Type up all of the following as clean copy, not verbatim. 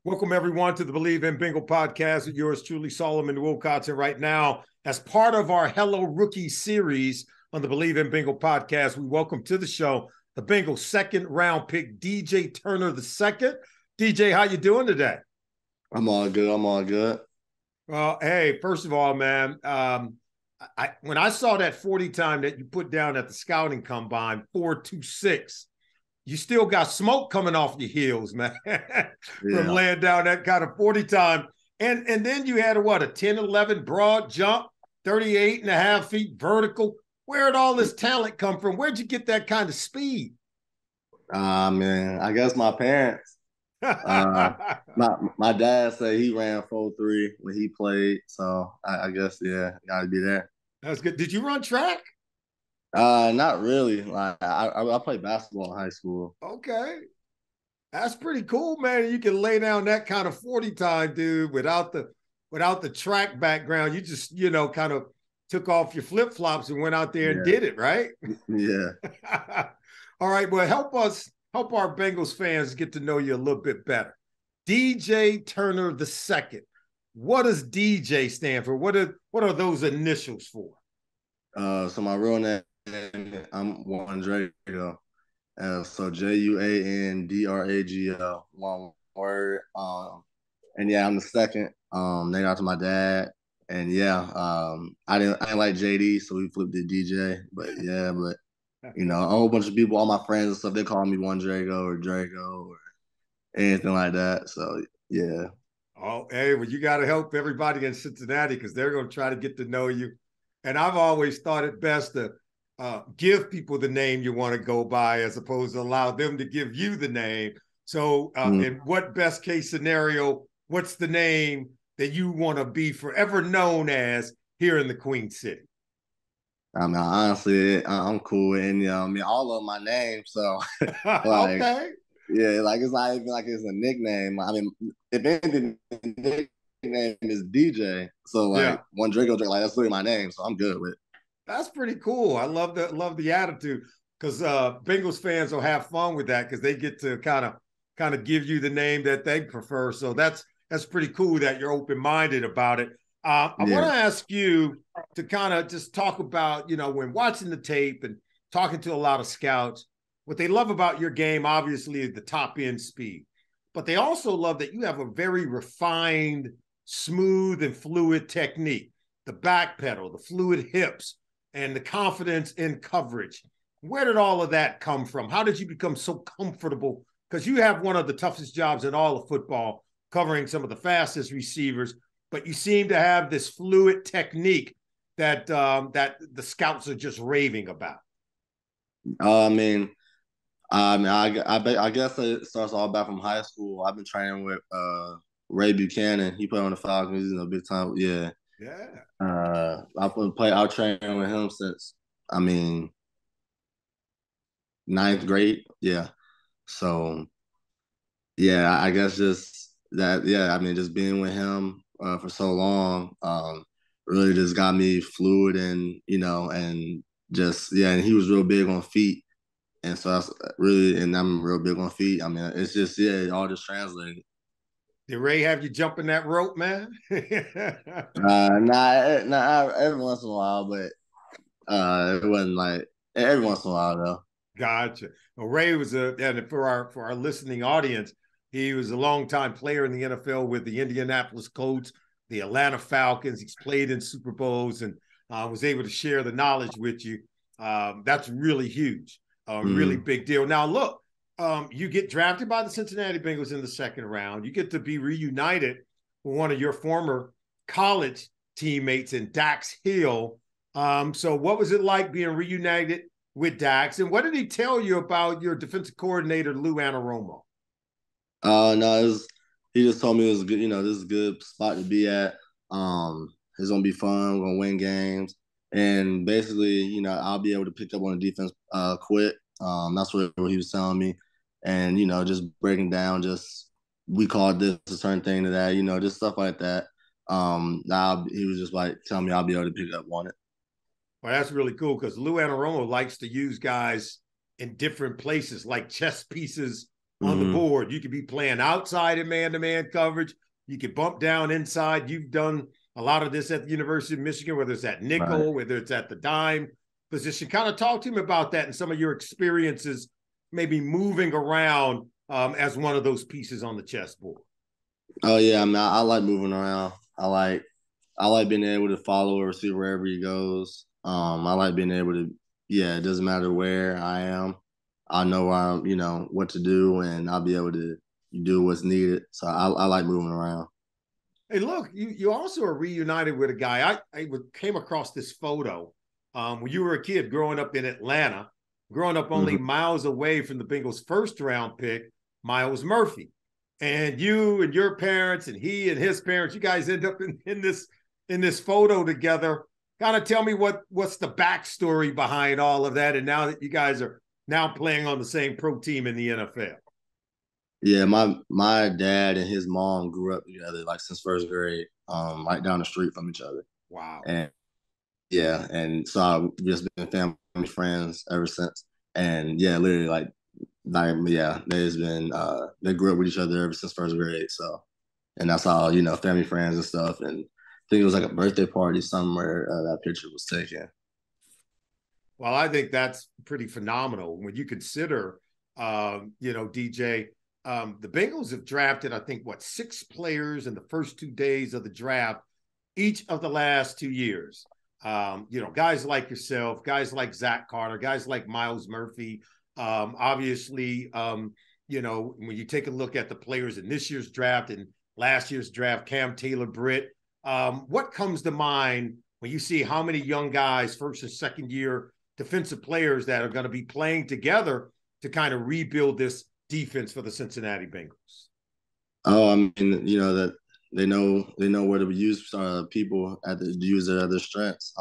Welcome, everyone, to the Believe in Bengal podcast with yours truly, Solomon Wilcots. And right now, as part of our Hello Rookie series on the Believe in Bengal podcast, we welcome to the show the Bengals second-round pick, DJ Turner II. DJ, how you doing today? I'm all good. I'm all good. Well, hey, first of all, man, when I saw that 40 time that you put down at the scouting combine, 4.26, you still got smoke coming off your heels, man, from Yeah. laying down that kind of 40 time. And then you had a 10-11 broad jump, 38 and a half feet vertical. Where'd all this talent come from? Where'd you get that kind of speed? Man, I guess my parents. Uh, my dad said he ran 4.3 when he played, so I guess gotta be there. That's good. Did you run track? Not really. Like I played basketball in high school. Okay. That's pretty cool, man. You can lay down that kind of 40 time, dude, without the track background. You just, kind of took off your flip-flops and went out there and Yeah. did it, right? Yeah. All right, well, help our Bengals fans get to know you a little bit better. DJ Turner II. What does DJ stand for? What are those initials for? So my real name, I'm Juan Drago. So Juandrago, one word. And yeah, I'm the second. Named after my dad. And yeah, I didn't like JD, so we flipped it DJ. But a whole bunch of people, all my friends and stuff, they call me One Drago or Drago or anything like that. So yeah. Oh, hey, well, you got to help everybody in Cincinnati because they're going to try to get to know you. And I've always thought it best to give people the name you want to go by as opposed to allow them to give you the name. So in what best case scenario, what's the name that you want to be forever known as here in the Queen City? I mean, honestly, I'm cool, and all of my names. So, like, Okay. yeah, like it's not even like it's a nickname. I mean, if anything, the nickname is DJ. So, like, Yeah. One Draco Drake, like that's literally my name. So I'm good with it. That's pretty cool. I love the attitude because Bengals fans will have fun with that because they get to kind of give you the name that they prefer. So that's pretty cool that you're open minded about it. I want Yeah. to ask you to kind of just talk about when watching the tape and talking to a lot of scouts, what they love about your game obviously is the top end speed, but they also love that you have a very refined, smooth, and fluid technique. The back pedal, the fluid hips, and the confidence in coverage. Where did all of that come from? How did you become so comfortable? Because you have one of the toughest jobs in all of football, covering some of the fastest receivers, but you seem to have this fluid technique that that the scouts are just raving about. I mean, I guess it starts all back from high school. I've been training with Ray Buchanan. He played on the Falcons, big time. Yeah. Yeah. I've training with him since I mean ninth grade. Yeah. So yeah, I guess just that. Yeah, I mean, just being with him for so long, really just got me fluid and and just yeah, and he was real big on feet, and so that's really, and I'm real big on feet. I mean, it's just yeah, it all just translated. Did Ray have you jumping that rope, man? Nah, every once in a while, but it wasn't like every once in a while though. Gotcha. Well, Ray was and for our listening audience, he was a longtime player in the NFL with the Indianapolis Colts, the Atlanta Falcons. He's played in Super Bowls and was able to share the knowledge with you. That's really huge, really big deal. Now, look, you get drafted by the Cincinnati Bengals in the second round. You get to be reunited with one of your former college teammates in Dax Hill. So what was it like being reunited with Dax? And what did he tell you about your defensive coordinator, Lou Anarumo? No, he just told me it was good. This is a good spot to be at. It's gonna be fun. We're gonna win games, and basically, I'll be able to pick up on the defense quick. That's what he was telling me, and just breaking down, just we called this a certain thing to that, just stuff like that. Now he was just like telling me I'll be able to pick up on it. Well, that's really cool because Lou Anarumo likes to use guys in different places, like chess pieces on the Mm-hmm. board. You could be playing outside in man-to-man coverage. You could bump down inside. You've done a lot of this at the University of Michigan, whether it's at Right. nickel, whether it's at the dime position. Kind of talk to me about that and some of your experiences maybe moving around as one of those pieces on the chessboard. Oh yeah, I mean, I like moving around. I like being able to follow a receiver wherever he goes. I like being able to, yeah, it doesn't matter where I am. I know where I'm, what to do, and I'll be able to do what's needed. So I like moving around. Hey, look, you also are reunited with a guy. I came across this photo when you were a kid growing up in Atlanta, growing up only Mm-hmm. miles away from the Bengals' first round pick, Miles Murphy. And you and your parents and he and his parents, you guys end up in this photo together. Kind of tell me what's the backstory behind all of that. And now that you guys are now playing on the same pro team in the NFL. Yeah, my dad and his mom grew up together like since first grade, right down the street from each other. Wow. And yeah, and so I've just been family friends ever since. And yeah, literally like yeah, there's been they grew up with each other ever since first grade. So and that's all, family friends and stuff. And I think it was like a birthday party somewhere that picture was taken. Well, I think that's pretty phenomenal when you consider, DJ, the Bengals have drafted, I think, what, 6 players in the first 2 days of the draft, each of the last 2 years. Guys like yourself, guys like Zach Carter, guys like Miles Murphy. Obviously, when you take a look at the players in this year's draft and last year's draft, Cam Taylor-Britt, what comes to mind when you see how many young guys, first and second year defensive players that are going to be playing together to kind of rebuild this defense for the Cincinnati Bengals? Oh, I mean, that they know where to use people at the use their strengths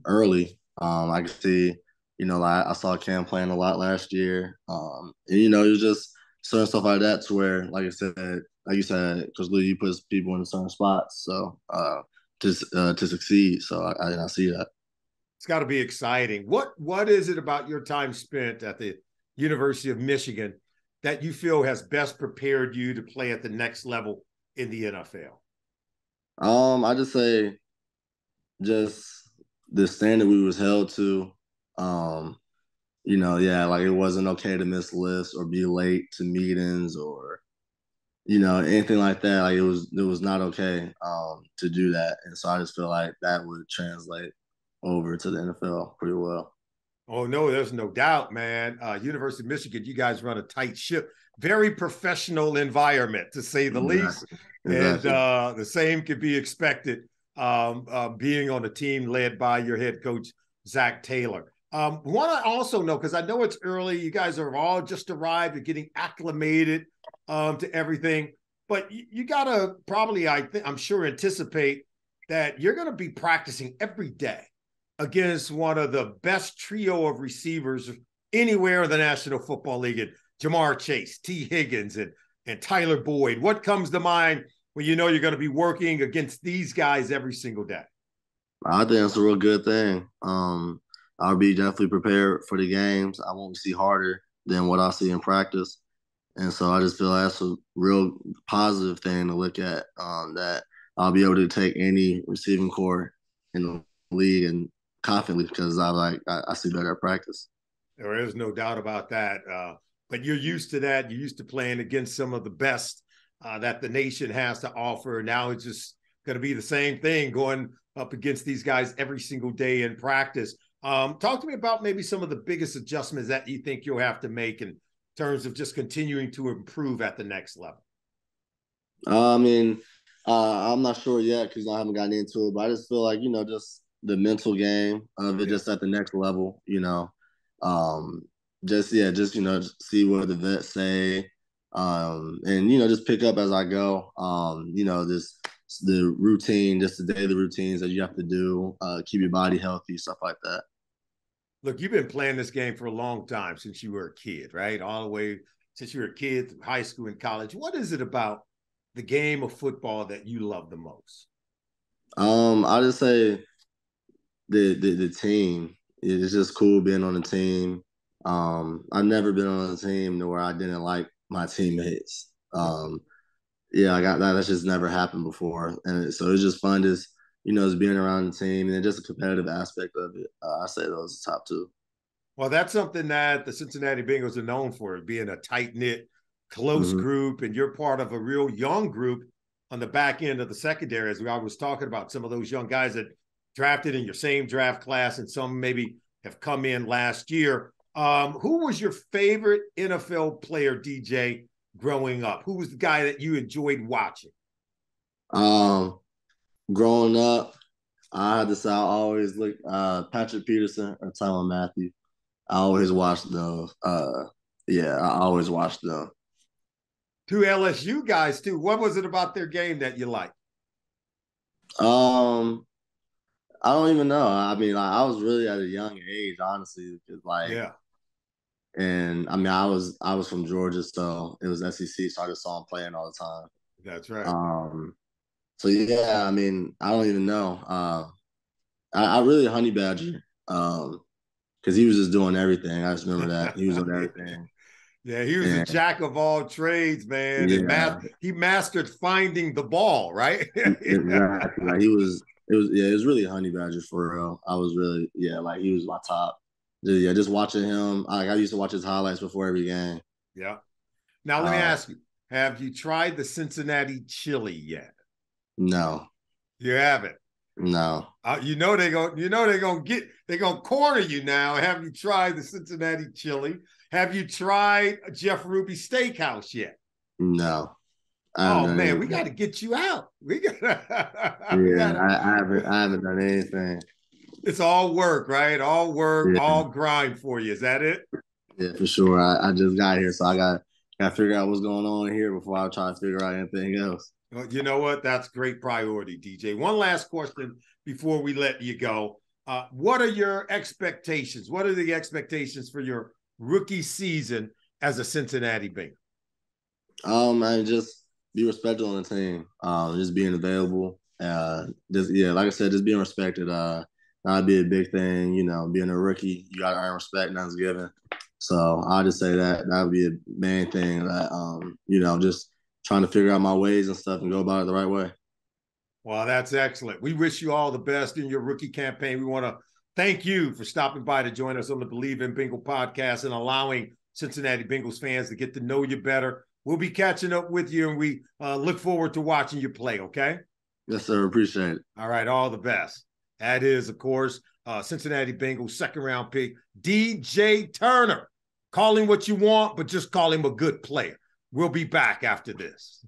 early. I can see, like I saw Cam playing a lot last year. And it was just certain stuff like that to where, like you said, because you put people in certain spots, so to succeed. So I see that. It's got to be exciting. What is it about your time spent at the University of Michigan that you feel has best prepared you to play at the next level in the NFL? I just say just the standard we was held to. Um, yeah, like it wasn't okay to miss lists or be late to meetings or anything like that. Like it was not okay to do that, and so I just feel like that would translate over to the NFL pretty well. Oh no, there's no doubt, man. University of Michigan, you guys run a tight ship, very professional environment to say the least, Exactly. and Exactly. the same could be expected being on a team led by your head coach Zach Taylor. Want to also know, because I know it's early, you guys are all just arrived and getting acclimated to everything, but you gotta probably, I'm sure, anticipate that you're going to be practicing every day against one of the best trio of receivers anywhere in the National Football League, and Jamar Chase, T. Higgins, and Tyler Boyd. What comes to mind when you know you're going to be working against these guys every single day? I think that's a real good thing. I'll be definitely prepared for the games. I won't see harder than what I see in practice. And so I just feel that's a real positive thing to look at. That I'll be able to take any receiving core in the league and confidently because I see better at practice. There is no doubt about that. But you're used to that. You're used to playing against some of the best that the nation has to offer. Now it's just going to be the same thing going up against these guys every single day in practice. Talk to me about maybe some of the biggest adjustments that you think you'll have to make in terms of just continuing to improve at the next level. I mean, I'm not sure yet because I haven't gotten into it, but I just feel like just the mental game of it, Yeah. just at the next level. Um, just yeah, just see what the vets say, and just pick up as I go. This the routine, just the daily routines that you have to do, keep your body healthy, stuff like that. Look, you've been playing this game for a long time since you were a kid, right? All the way since you were a kid through high school and college. What is it about the game of football that you love the most? I just say the team. It's just cool being on the team. I've never been on a team where I didn't like my teammates. Yeah, I got that. That's just never happened before, and so it's just fun, just just being around the team and just a competitive aspect of it. I say those are top two. Well, that's something that the Cincinnati Bengals are known for, being a tight-knit, close Mm-hmm. group, and you're part of a real young group on the back end of the secondary, as I was talking about some of those young guys that drafted in your same draft class, and some maybe have come in last year. Who was your favorite NFL player, DJ, growing up? Who was the guy that you enjoyed watching? Um, Growing up, I had to say I always look Patrick Peterson or Tyler Matthew. I always watched those. Yeah, I always watched them. Two LSU guys, too. What was it about their game that you liked? Um, I don't even know. I mean, like, I was really at a young age, honestly, because Yeah, and I mean, I was from Georgia, so it was SEC, so I just saw him playing all the time. that's right. So yeah, I mean, I don't even know. I really honey badger, because he was just doing everything. I just remember that he was doing everything. Yeah, he was a And jack of all trades, man, and yeah, he mastered finding the ball, right? exactly. Like he was, it was, yeah, it was really honey badger for real. I was really, yeah, like he was my top. Yeah, just watching him. Like I used to watch his highlights before every game. Yeah. Now let me Uh, ask you: have you tried the Cincinnati chili yet? no, You haven't. no, They're gonna corner you now. Have you tried the Cincinnati chili? Have you tried Jeff Ruby's Steakhouse yet? no. I haven't Oh done man, we anything. got to get you out. We got we Yeah, got to. I haven't done anything. It's all work, right? All work, Yeah, all grind for you. Is that it? yeah, for sure. I just got here, so I got to figure out what's going on here before I try to figure out anything else. Well, you know what? That's great priority, DJ. One last question before we let you go. What are your expectations? What are the expectations for your rookie season as a Cincinnati Bengal? And just be respected on the team. Just being available. Just yeah, like I said, just being respected. That'd be a big thing. Being a rookie, you gotta earn respect. Nothing's given. So I'll just say that would be a main thing. That just trying to figure out my ways and stuff and go about it the right way. Well, that's excellent. We wish you all the best in your rookie campaign. We want to thank you for stopping by to join us on the Believe in Bengal podcast and allowing Cincinnati Bengals fans to get to know you better. We'll be catching up with you, and we look forward to watching you play, okay? Yes, sir. Appreciate it. All right, all the best. That is, of course, Cincinnati Bengals second-round pick, DJ Turner. Call him what you want, but just call him a good player. We'll be back after this.